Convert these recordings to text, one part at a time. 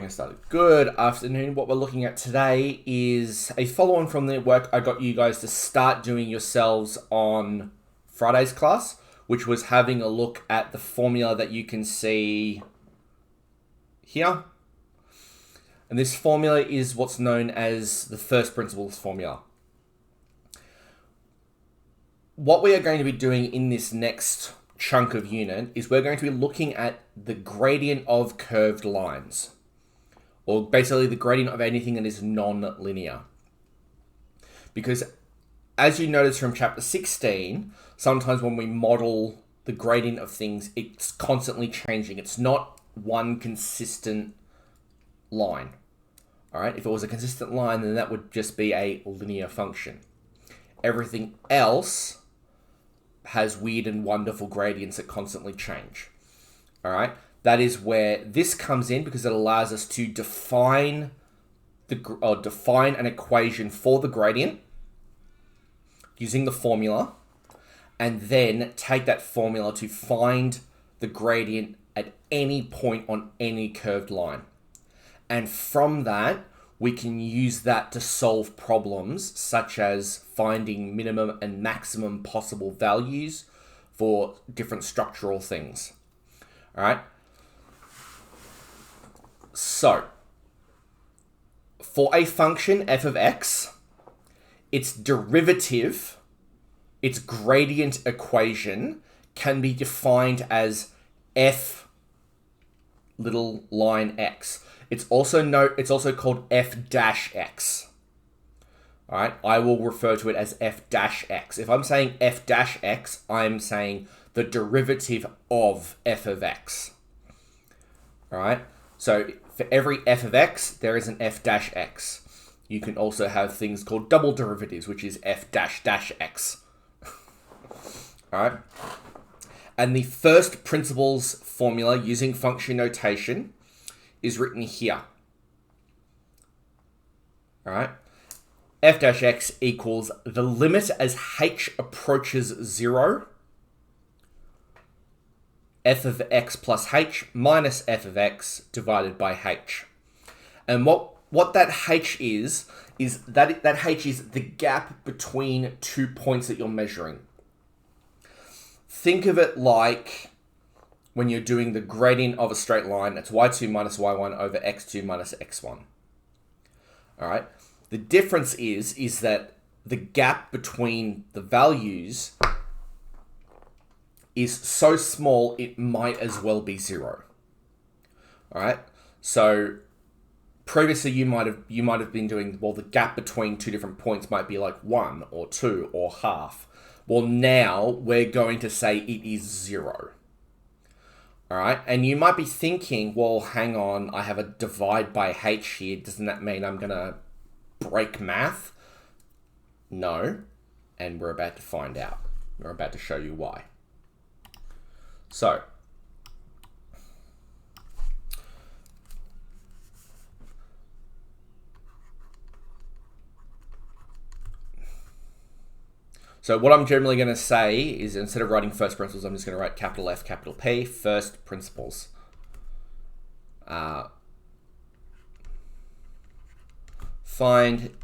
Recording has started. Good afternoon. What we're looking at today is a follow-on from the work I got you guys to start doing yourselves on Friday's class, which was having a look at the formula that you can see here. And this formula is what's known as the first principles formula. What we are going to be doing in this next chunk of unit is we're going to be looking at the gradient of curved lines, or basically the gradient of anything that is non-linear. Because as you notice from chapter 16, sometimes when we model the gradient of things, it's constantly changing. It's not one consistent line. All right, if it was a consistent line, then that would just be a linear function. Everything else has weird and wonderful gradients that constantly change. All right, that is where this comes in, because it allows us to define an equation for the gradient using the formula, and then take that formula to find the gradient at any point on any curved line. And from that, we can use that to solve problems such as finding minimum and maximum possible values for different structural things. All right. So, for a function f of x, its derivative, its gradient equation, can be defined as f little line x. It's also called f dash x. All right, I will refer to it as f dash x. If I'm saying f dash x, I'm saying the derivative of f of x. All right, so for every f of x, there is an f dash x. You can also have things called double derivatives, which is f dash dash x. All right, and the first principles formula using function notation is written here. All right, f dash x equals the limit as h approaches 0, f of x plus h minus f of x divided by h. And what that h is that h is the gap between 2 points that you're measuring. Think of it like when you're doing the gradient of a straight line, that's y2 minus y1 over x2 minus x1. All right. The difference is that the gap between the values is so small, it might as well be 0. All right. So previously you might have been doing, well, the gap between two different points might be like 1 or 2 or half. Well, now we're going to say it is 0. All right, and you might be thinking, well, hang on, I have a divide by h here. Doesn't that mean I'm going to break math? No, and we're about to find out. We're about to show you why. So what I'm generally going to say is, instead of writing first principles, I'm just going to write capital F, capital P, first principles. Find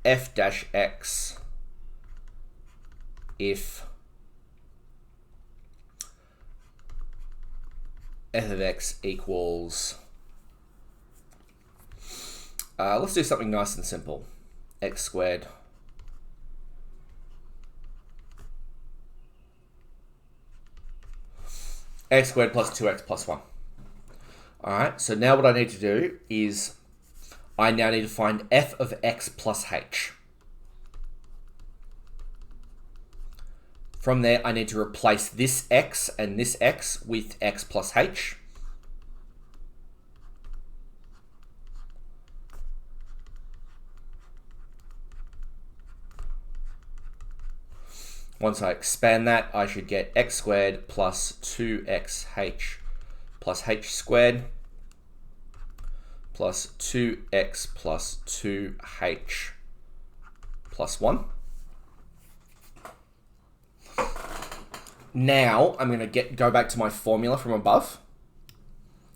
f dash x if f of x equals, let's do something nice and simple, x squared plus 2x plus 1. All right, so now what I need to do is I now need to find f of x plus h. From there, I need to replace this x and this x with x plus h. Once I expand that, I should get x squared plus 2xh plus h squared plus 2x plus 2h plus 1. Now I'm going to go back to my formula from above.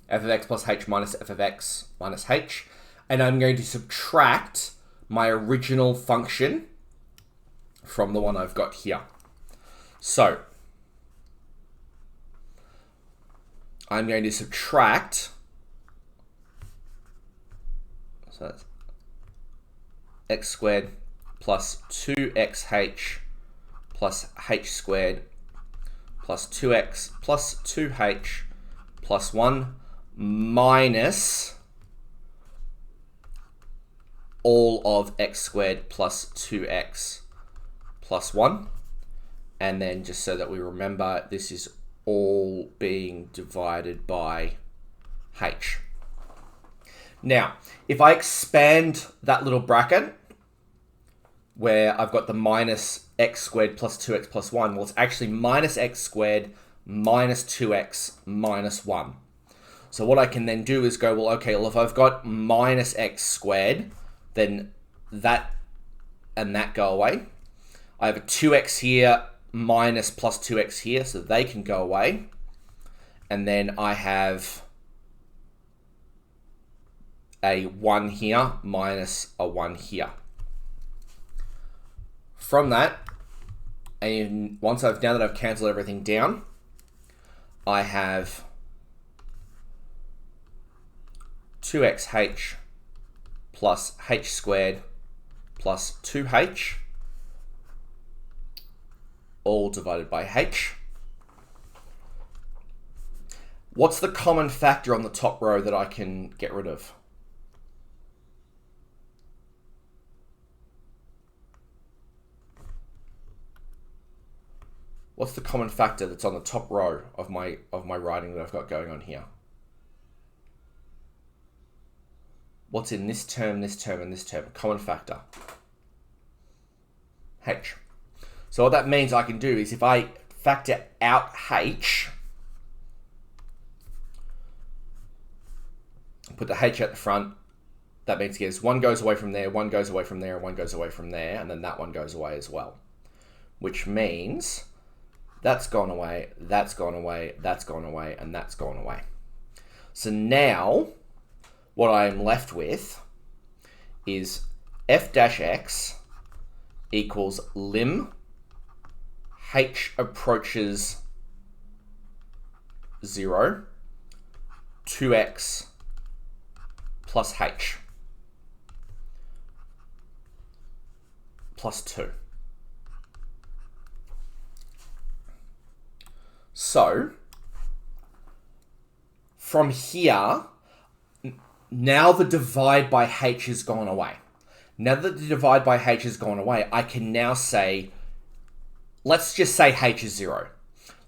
f of x plus h minus f of x minus h. And I'm going to subtract my original function from the one I've got here. So I'm going to subtract, so that's x squared plus 2xh plus h squared plus 2x plus 2h plus 1 minus all of x squared plus 2x plus 1. And then just so that we remember, this is all being divided by h. Now, if I expand that little bracket where I've got the minus x squared plus 2x plus 1, well, it's actually minus x squared minus 2x minus 1. So what I can then do is go, well, okay, well, if I've got minus x squared, then that and that go away. I have a 2x here minus plus 2x here, so they can go away. And then I have a 1 here minus a 1 here. From that, and now that I've cancelled everything down, I have 2xh plus h squared plus 2h, all divided by h. What's the common factor on the top row that I can get rid of? What's the common factor that's on the top row of my writing that I've got going on here? What's in this term, and this term? Common factor. H. So what that means I can do is if I factor out h, put the h at the front, that means yes, one goes away from there, one goes away from there, and one goes away from there, and then that one goes away as well. Which means that's gone away, that's gone away, that's gone away, and that's gone away. So now what I'm left with is f dash x equals lim h approaches 0, 2x plus h plus 2. So from here, now the divide by h has gone away. Now that the divide by h has gone away, I can now say, let's just say h is 0.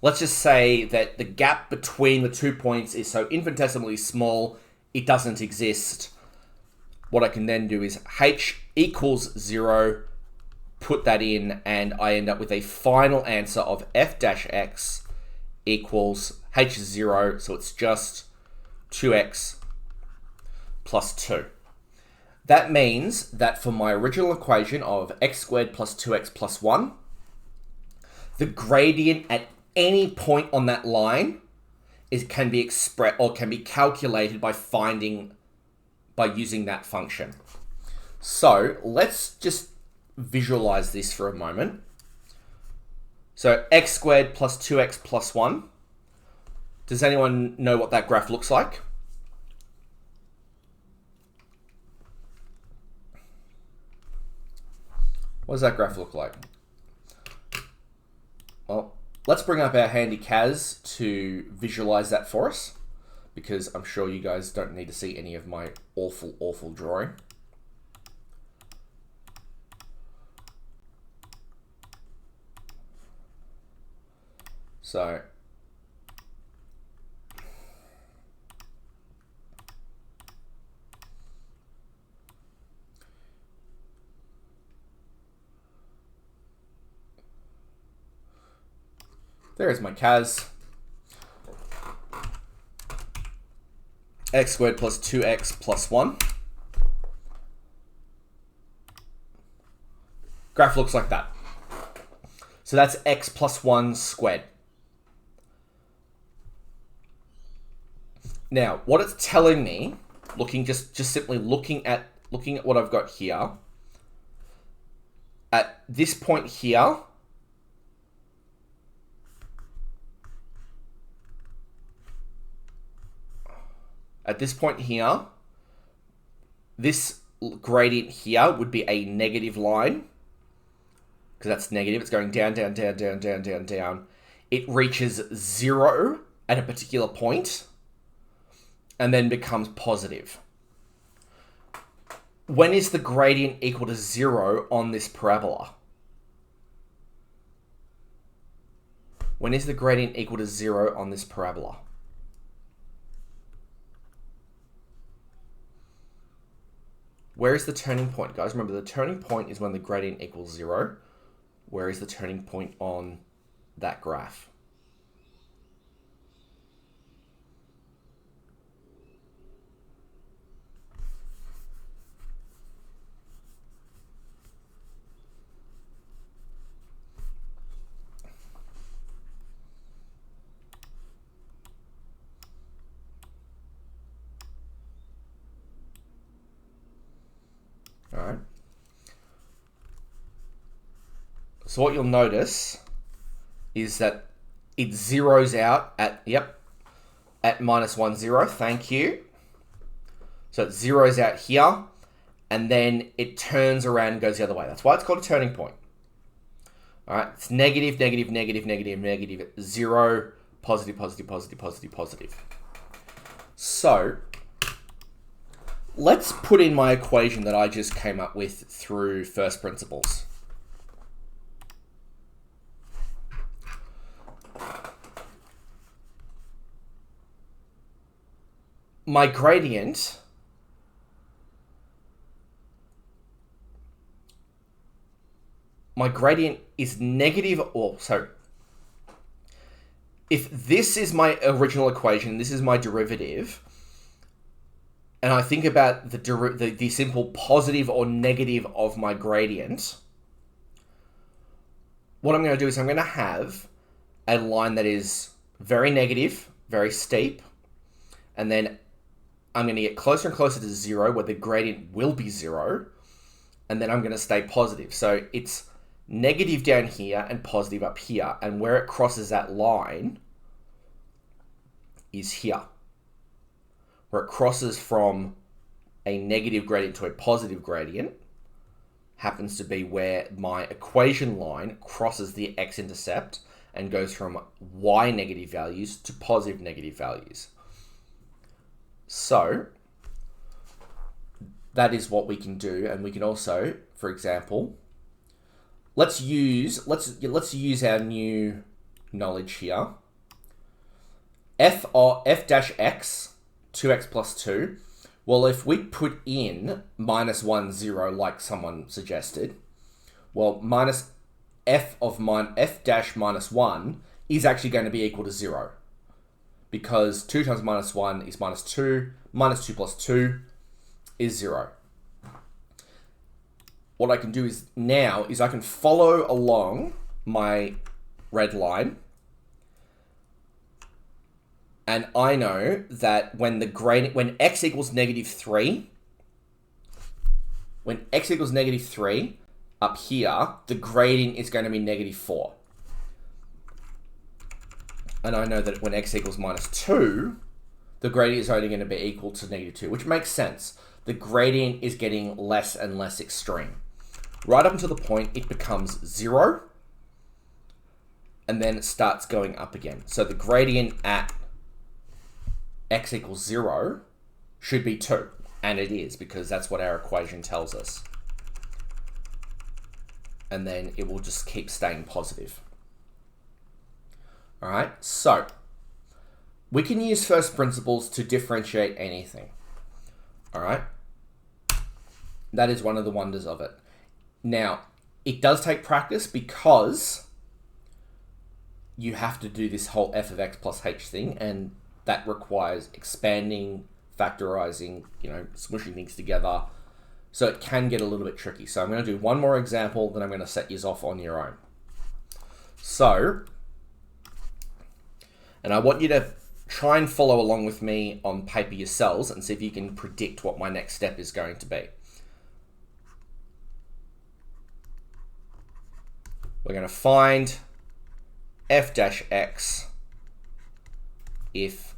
Let's just say that the gap between the 2 points is so infinitesimally small, it doesn't exist. What I can then do is h equals 0, put that in, and I end up with a final answer of f dash x equals h is 0, so it's just 2x plus 2. That means that for my original equation of x squared plus 2x plus 1, the gradient at any point on that line can be expressed or can be calculated by using that function. So let's just visualize this for a moment. So x squared plus 2x plus 1. Does anyone know what that graph looks like? What does that graph look like? Well, let's bring up our handy Kaz to visualize that for us, because I'm sure you guys don't need to see any of my awful, awful drawing. So there is my Kaz. X squared plus 2x plus 1. Graph looks like that. So that's x plus 1 squared. Now, what it's telling me, simply looking at what I've got here, at this point here, this gradient here would be a negative line, because that's negative. It's going down, down, down, down, down, down, down. It reaches 0 at a particular point, and then becomes positive. When is the gradient equal to 0 on this parabola? When is the gradient equal to 0 on this parabola? Where is the turning point, guys? Remember, the turning point is when the gradient equals 0. Where is the turning point on that graph? All right. So what you'll notice is that it zeroes out at, at -1, 0. Thank you. So it zeroes out here, and then it turns around and goes the other way. That's why it's called a turning point. All right. It's negative, negative, negative, negative, negative, 0, positive, positive, positive, positive, positive. So let's put in my equation that I just came up with through first principles. My gradient is negative, if this is my original equation, this is my derivative, and I think about the simple positive or negative of my gradient, what I'm going to do is I'm going to have a line that is very negative, very steep, and then I'm going to get closer and closer to 0, where the gradient will be 0, and then I'm going to stay positive. So it's negative down here and positive up here, and where it crosses that line is here. Where it crosses from a negative gradient to a positive gradient happens to be where my equation line crosses the x-intercept and goes from y negative values to positive negative values. So that is what we can do, and we can also, for example, let's use our new knowledge here. F dash x, 2x plus 2. Well, if we put in -1, 0, like someone suggested, well, minus f dash minus 1 is actually going to be equal to 0. Because 2 times -1 is -2. -2 plus 2 is 0. What I can do is I can follow along my red line. And I know that when x equals -3, up here, the gradient is going to be -4. And I know that when x equals -2, the gradient is only going to be equal to -2, which makes sense. The gradient is getting less and less extreme. Right up until the point it becomes 0, and then it starts going up again. So the gradient at x equals 0 should be 2, and it is, because that's what our equation tells us. And then it will just keep staying positive. All right, so we can use first principles to differentiate anything. All right, that is one of the wonders of it. Now, it does take practice, because you have to do this whole f of x plus h thing, and that requires expanding, factorizing, smushing things together. So it can get a little bit tricky. So I'm going to do one more example, then I'm going to set you off on your own. So, and I want you to try and follow along with me on paper yourselves and see if you can predict what my next step is going to be. We're going to find f dash x if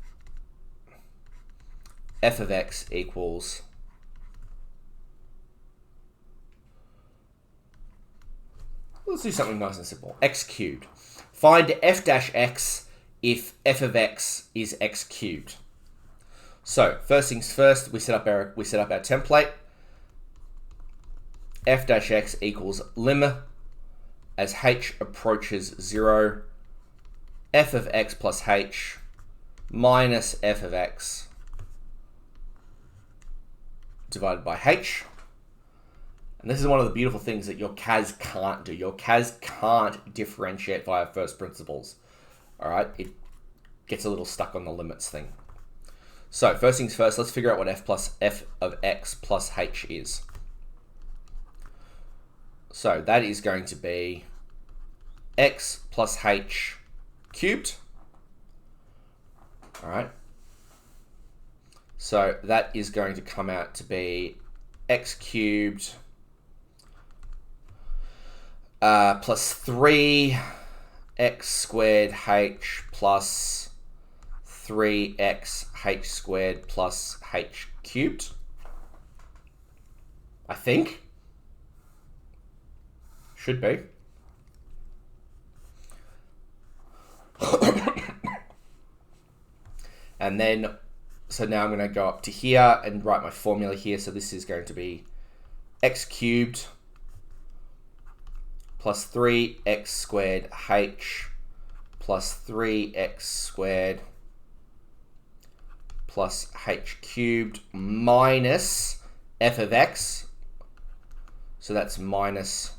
f of x equals let's do something nice and simple. X cubed. Find f dash x if f of x is x cubed. So first things first, we set up our template. F dash x equals lim as h approaches 0, f of x plus h minus f of x divided by h. And this is one of the beautiful things that your CAS can't do. Your CAS can't differentiate via first principles. All right, it gets a little stuck on the limits thing. So first things first, let's figure out what f of x plus h is. So that is going to be x plus h cubed. All right. So that is going to come out to be x cubed plus 3x squared h plus 3x h squared plus h cubed. I think. Should be. And then, so now I'm going to go up to here and write my formula here. So this is going to be x cubed plus 3x squared h plus 3x squared plus h cubed minus f of x. So that's minus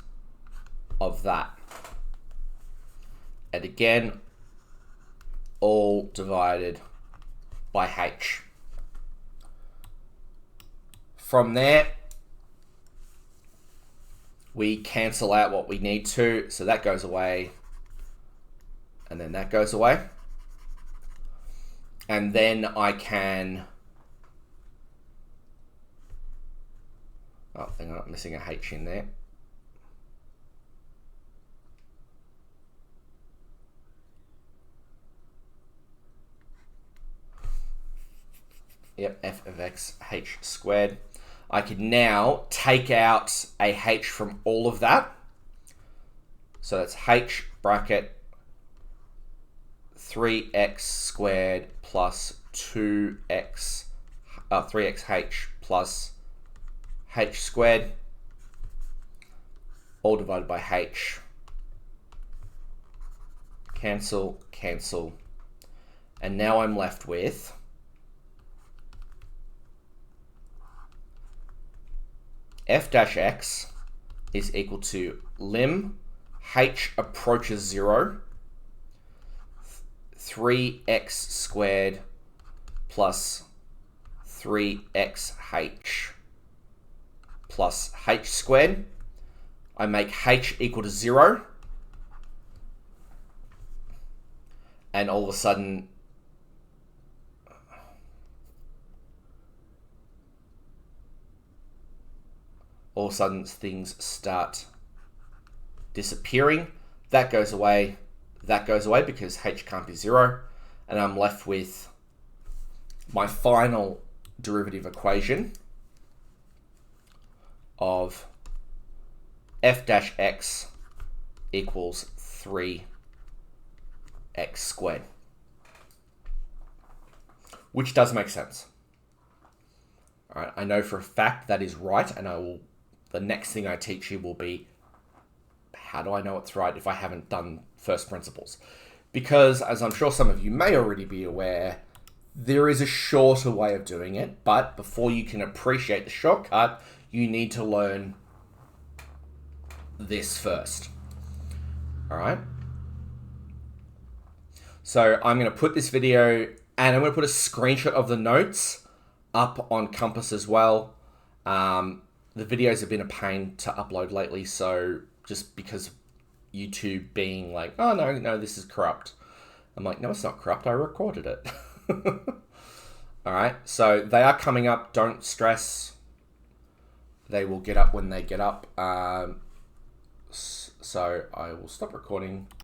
of that. And again, all divided by h. From there, we cancel out what we need to, so that goes away, and then that goes away. And then I can, oh, hang on, I'm missing a h in there. Yep, f of x h squared. I can now take out a h from all of that. So that's h bracket 3x squared plus 3xh plus h squared, all divided by h. Cancel, cancel. And now I'm left with f dash x is equal to lim h approaches 0, 3x squared plus 3xh plus h squared. I make h equal to 0, and all of a sudden things start disappearing. That goes away because h can't be 0, and I'm left with my final derivative equation of f dash x equals 3x squared, which does make sense. All right, I know for a fact that is right, and the next thing I teach you will be, how do I know it's right if I haven't done first principles? Because, as I'm sure some of you may already be aware, there is a shorter way of doing it, but before you can appreciate the shortcut, you need to learn this first. All right? So I'm going to put this video, and I'm going to put a screenshot of the notes up on Compass as well. The videos have been a pain to upload lately, so just because YouTube being like, oh, no, this is corrupt. I'm like, no, it's not corrupt. I recorded it. All right, so they are coming up. Don't stress. They will get up when they get up. So I will stop recording.